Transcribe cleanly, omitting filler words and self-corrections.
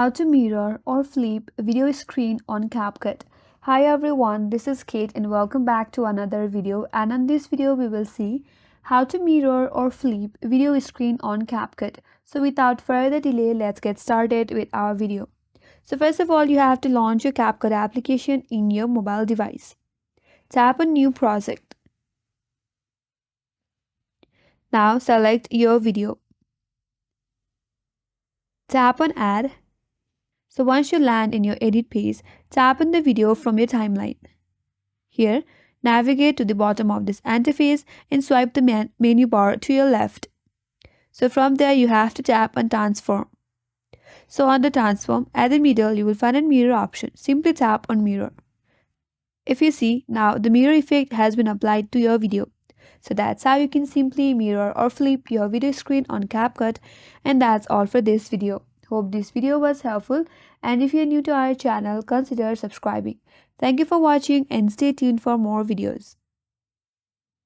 How to mirror or flip video screen on Capcut. Hi everyone, this is Kate and welcome back to another video, and in this video we will see how to mirror or flip video screen on Capcut. So without further delay, let's get started with our video. So first of all, you have to launch your Capcut application in your mobile device. Tap on New Project. Now select your video. Tap on Add. So once you land in your edit page, tap on the video from your timeline. Here, navigate to the bottom of this interface and swipe the menu bar to your left. So from there, you have to tap on Transform. So on the Transform, at the middle, you will find a mirror option. Simply tap on Mirror. If you see, now the mirror effect has been applied to your video. So that's how you can simply mirror or flip your video screen on Capcut. And that's all for this video. Hope this video was helpful, and if you're new to our channel, consider subscribing. Thank you for watching and stay tuned for more videos.